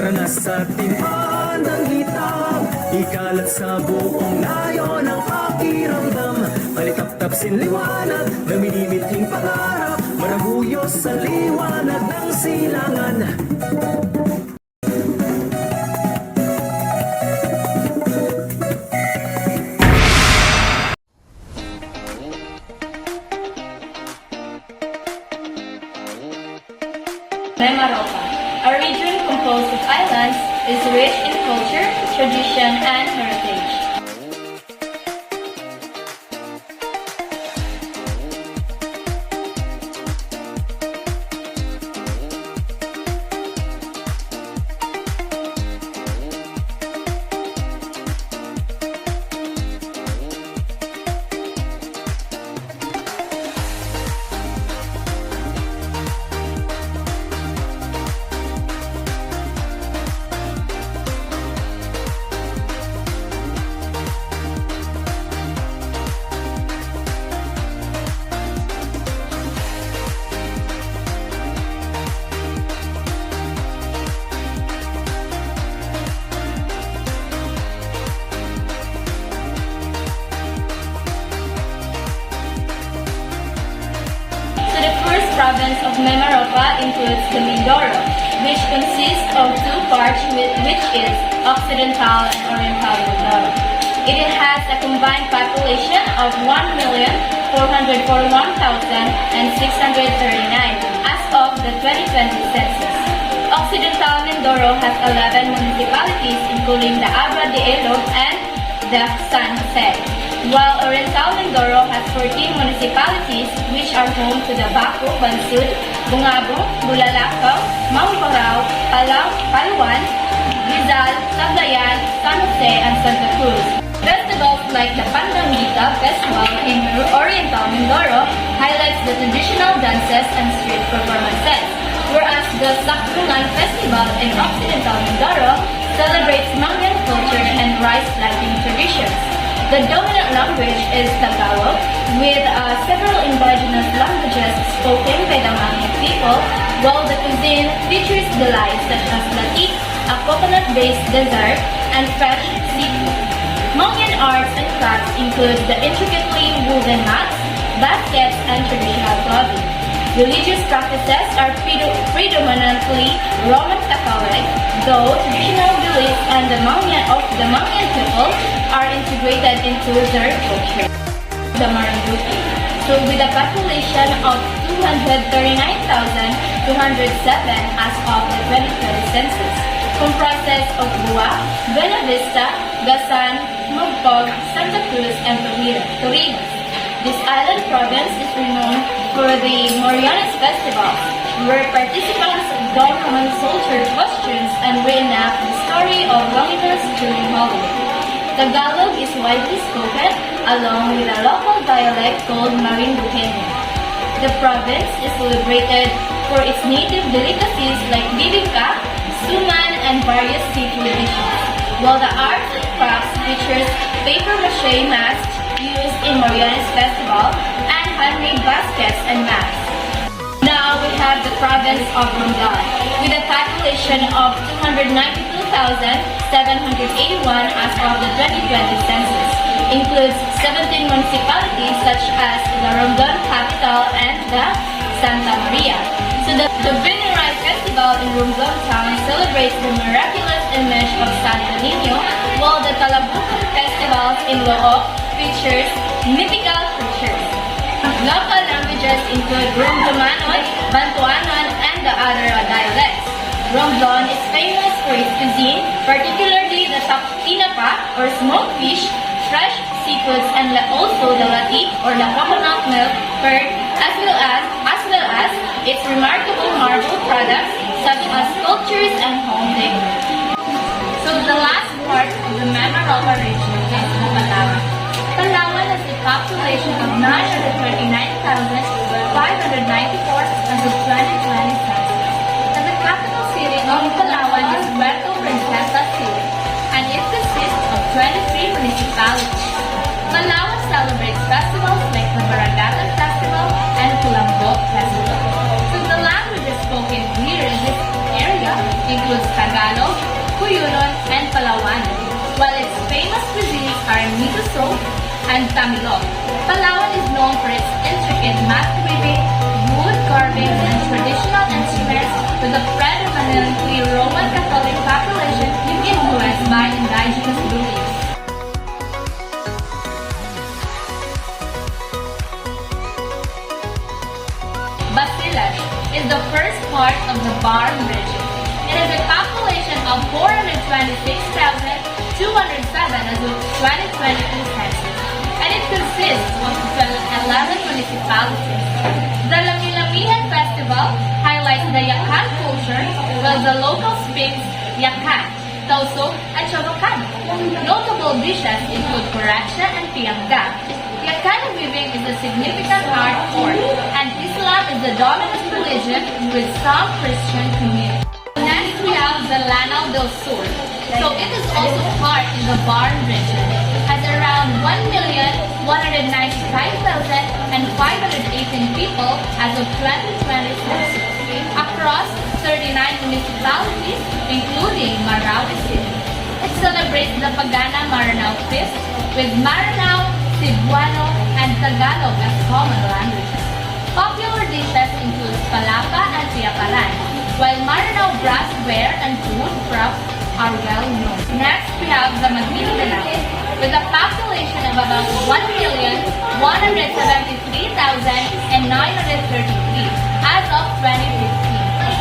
Marangas sa timpan ng hitam, ikalat sa buong layo ng pakiramdam. Malitap-tap sinliwanag na minimithing pangarap, maraguyos sa liwanag ng silangan. Mimaropa, a region composed of islands, is rich in culture, tradition, and heritage. Province of Mimaropa includes the Mindoro, which consists of two parts which is Occidental and Oriental Mindoro. It has a combined population of 1,441,639 as of the 2020 census. Occidental Mindoro has 11 municipalities including the Abra de Ilog and the San Jose, while Oriental Mindoro has 14 municipalities which are home to the Baco, Bansud, Bungabong, Bulalakaw, Mamburao, Palawan, Rizal, Sablayan, San Jose, and Santa Cruz. Festivals like the Pandangita Festival in Oriental Mindoro highlights the traditional dances and street performances, whereas the Saktunan Festival in Occidental Mindoro celebrates Mangyan culture and rice planting traditions. The dominant language is Tagalog, with several indigenous languages spoken by the Mangyan people, while the cuisine features delights such as latik, a coconut-based dessert, and fresh seafood. Mangyan arts and crafts include the intricately woven mats, baskets, and traditional clothing. Religious practices are predominantly Roman Catholic, though traditional beliefs and the Mangyan people are integrated into their culture. The Marinduque, so with a population of 239,207 as of the 2020 census, comprises of Bua, Buena Vista, Gasan, Mugpog, Santa Cruz, and Torrijos. This island province is renowned for the Marianas Festival, where participants don unsultured costumes and reenact the story of Longinus during holiday. Tagalog is widely spoken, along with a local dialect called Marinduqueño. The province is celebrated for its native delicacies like bibingka, suman, and various seafood dishes, while the arts and crafts features paper-mache masks used in Marianas Festival and handmade baskets and mats. Now we have the province of Romblon, with a population of 292,781 as of the 2020 census. Includes 17 municipalities such as the Romblon capital and the Santa Maria. So the Biniray Festival in Romblon town celebrates the miraculous image of Santo Niño, while the Talabucan Festival in Loob features mythical creatures. Local languages include Romblonano, Bantuanon, and the other dialects. Romblon is famous for its cuisine, particularly the tinapa or smoked fish, fresh seafoods, and also the latik or the coconut milk curd, as well as its remarkable marble products such as sculptures and home decor. So the last part of the Mimaropa region is Palawan. Palawan has a population of 939,594 as of 2020 census. And the capital city of Palawan is Puerto Princesa City, and it consists of 23 municipalities. Palawan celebrates festivals like the Barangatan Festival and Kulambok Festival. So the languages spoken here in this area includes Tagalog, Cuyunon, and Palawan, while its famous cuisines are miso soup and tamilok. Palawan is known for its intricate mat weaving, wood carvings, and traditional instruments, with a predominantly Roman Catholic population influenced by indigenous beliefs. Basilan is the first part of the Barm region. It has a population of 426,207 as of 2022 census, and it consists of 11 municipalities. The Lami-Lamihan Festival highlights the Yakan culture, while the local speaks Yakan, Tausug, and Chavacano. Notable dishes include Kuracha and Piangga. Yakan weaving is a significant art form, and Islam is the dominant religion with some Christian communities. Next, we have the Lanao del Sur. So it is also part in the Barm region, has around 1,195,518 people as of 2020 census, across 39 municipalities, including Marawi City. It celebrates the Pagana Maranao Feast with Maranao, Cebuano, and Tagalog as common languages. Popular dishes include palapa and piaparan, while Maranao brassware and food crops are well known. Next, we have the Maguindanao, with a population of about 1,173,933 as of 2015.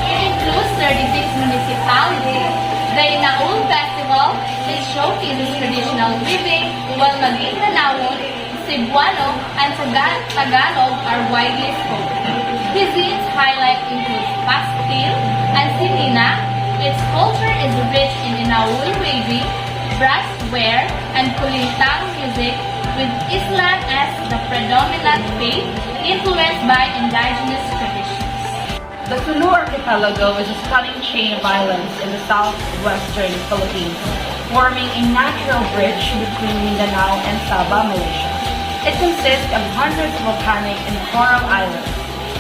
It includes 36 municipalities. The Inaul Festival is showcases traditional weaving, while Maguindanaon, Cebuano, and Tagalog are widely spoken. Cuisines highlight include pastil and sinina. Its culture is rich in Inaul weaving, brassware, and kulintang music, with Islam as the predominant faith, influenced by indigenous traditions. The Sulu Archipelago is a stunning chain of islands in the southwestern Philippines, forming a natural bridge between Mindanao and Sabah, Malaysia. It consists of hundreds of volcanic and coral islands,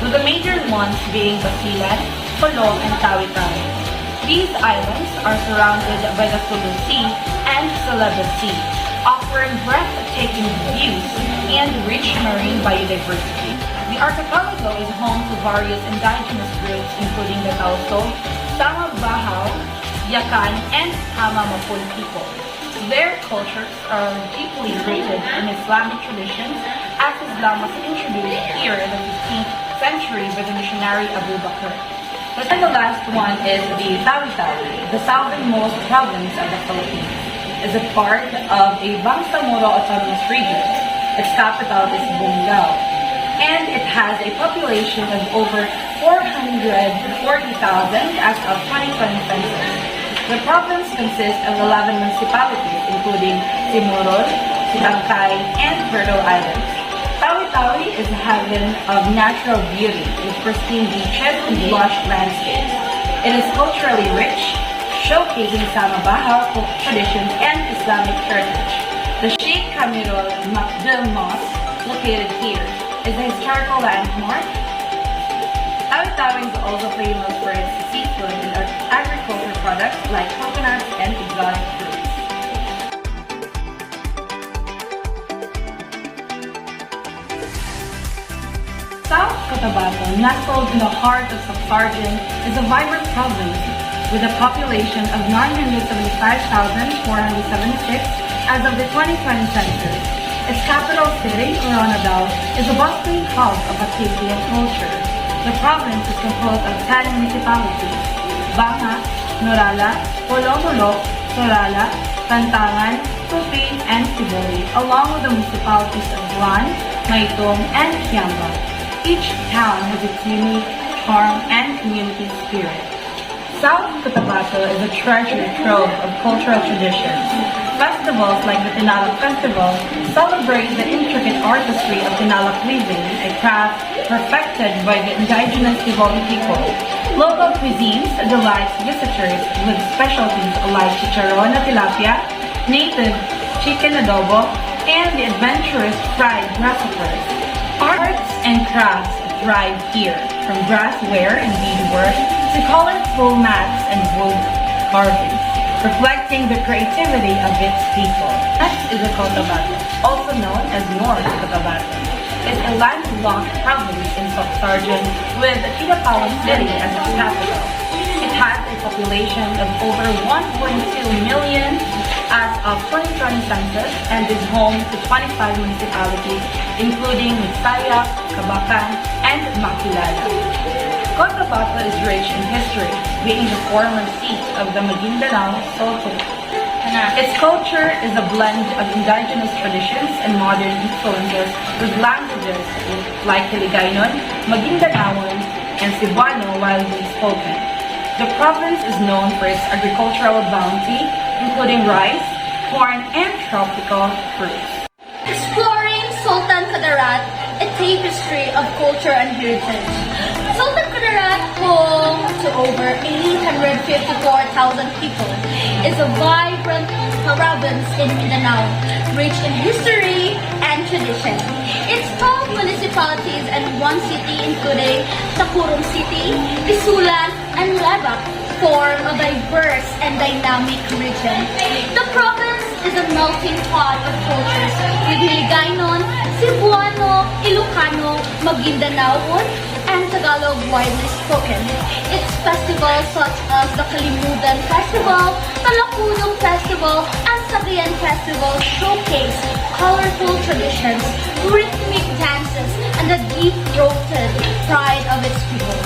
with the major ones being Basilan, Colom, and Tawi-Tawi. These islands are surrounded by the Sulu Sea and Celebes Sea, offering breathtaking views and rich marine biodiversity. The archipelago is home to various indigenous groups including the Tausug, Sama-Bahao, Yakan, and Hama-Mapun people. Their cultures are deeply rooted in Islamic traditions, as Islam was introduced here in the 15th century by the missionary Abu Bakr. And the last one is the Tawi-Tawi, the southernmost province of the Philippines. Is a part of a Bangsamoro Autonomous Region. Its capital is Bungal, and it has a population of over 440,000 as of 2020 census. The province consists of 11 municipalities, including Simorol, Sitangkay, and Fertile Islands. Tawi-Tawi is a haven of natural beauty with pristine beaches and lush landscapes. It is culturally rich, showcasing Sama-Bahao traditions and Islamic heritage. The Sheikh Kamirul Makdum Mosque, located here, is a historical landmark. Tawi-Tawi is also famous for its seafood and agricultural products like coconuts and exotic fruits. South Cotabato, nestled in the heart of Sabsaarjin, is a vibrant province with a population of 975,476 as of the 2020 census. Its capital city, Coronadal, is a bustling hub of activity and culture. The province is composed of 10 municipalities: Banga, Norala, Polomolok, Sorala, Tantangan, Tupi, and Sibori, along with the municipalities of Guan, Maitong, and Kiamba. Each town has its unique charm and community spirit. South Cotabato is a treasure trove of cultural traditions. Festivals like the Tinalak Festival celebrate the intricate artistry of Tinalak weaving, a craft perfected by the indigenous Tivoli people. Local cuisines delight visitors with specialties like chicharron na tilapia, native chicken adobo, and the adventurous fried grasshoppers. Arts and crafts thrive here, from brassware and beadwork to colorful mats and wood carvings, reflecting the creativity of its people. Next is the Cotabato, also known as North Cotabato. It's a landlocked province in Sorsogon with Kidapawan City as its capital. It has a population of over 1.2 million as of 2020 census and is home to 25 municipalities including Misaya, Cabacan, and Makilala. Cotabato is rich in history, being the former seat of the Maguindanao Sultanate. Its culture is a blend of indigenous traditions and modern influences with languages like Hiligaynon, Maguindanaon, and Cebuano widely spoken. The province is known for its agricultural bounty, including rice, corn, and tropical fruits. Exploring Sultan Kudarat, a tapestry of culture and heritage. Sultan Kudarat, home to over 854,000 people, is a vibrant province in Mindanao, rich in history and tradition. Its 12 municipalities and one city, including Tacurum City, Isulan, and Lebak, form a diverse and dynamic region. The province is a melting pot of cultures with Hiligaynon, Cebuano, Ilocano, Maguindanaon, and Tagalog widely spoken. Its festivals such as the Kalimugan Festival, Talakunong Festival, and Sagayan Festival showcase colorful traditions, rhythmic dances, and the deep-rooted pride of its people.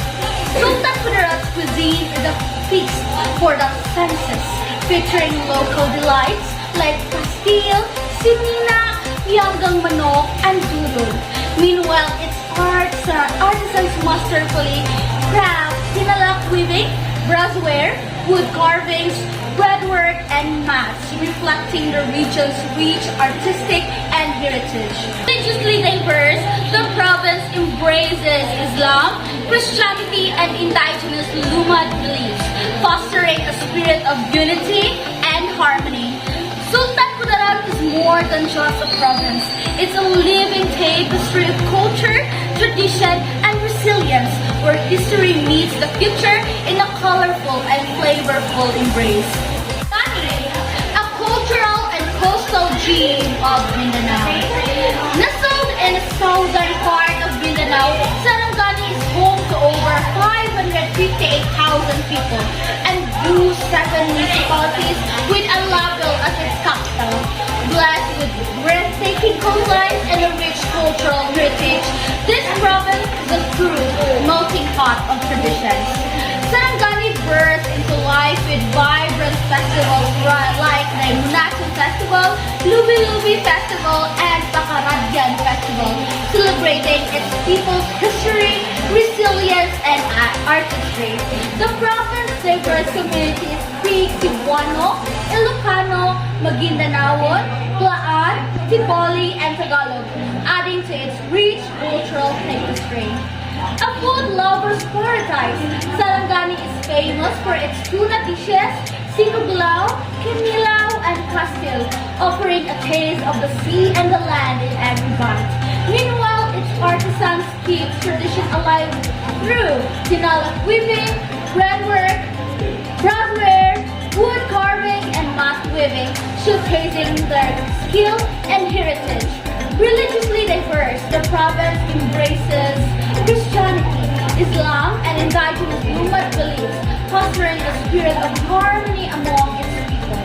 Sultan Kudarat's cuisine is a feast for the senses, featuring local delights like pastil, simina, yanggang manok, and dudol. Meanwhile, its artisans masterfully craft tinalak weaving, brassware, wood carvings, breadwork, and mats, reflecting the region's rich artistic and heritage. Religiously diverse, the province embraces Islam, Christianity, and indigenous Lumad beliefs, fostering a spirit of unity and harmony. Sultan Kudarat is more than just a province. It's a living tapestry of culture, tradition, and resilience, where history meets the future in a colorful and flavorful embrace. Tanri, a cultural and coastal gem of Mindanao. Nestled in the southern part of Mindanao, Sarangani is home to over 558,000 people and boasts 7 municipalities with Alapil as its capital. Blessed with breathtaking coastlines and a rich cultural heritage, this province is a true melting pot of traditions. Sarangani bursts into life with vibrant festivals like the Munachon Festival, Lubi-Lubi Festival, and Pakaradyan Festival, celebrating its people's history, resilience, and artistry. The province's diverse communities speak Cebuano, Ilocano, Maguindanaon, Plaan, Tiboli, and Tagalog, adding to its rich cultural tapestry. A food lover's paradise, Sarangani is famous for its tuna dishes, sinoglao, kinilaw, and pastil, offering a taste of the sea and the land in every bite. Meanwhile, its artisans keep tradition alive through tinalak weaving, breadwork, brassware, wood carving, and mat weaving, showcasing their skill and heritage. Religiously diverse, the province embraces Christianity, Islam, and indigenous Lumad beliefs, fostering a spirit of harmony among its people.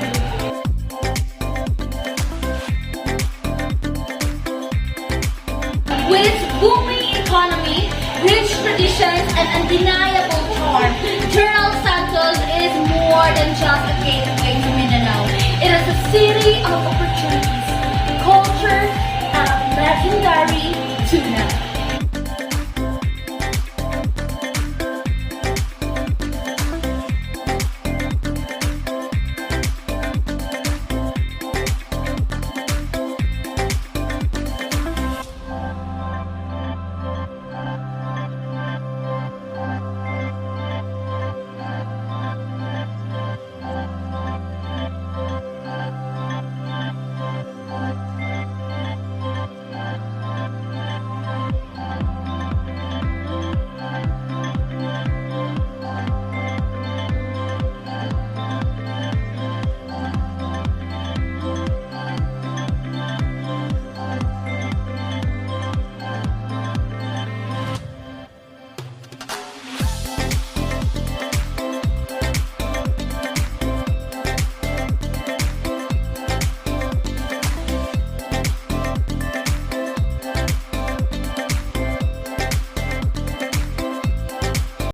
With its booming economy, rich traditions, and undeniable charm, General Santos is more than just a gateway to Mindanao. It is a city of opportunities, culture, and legendary tuna.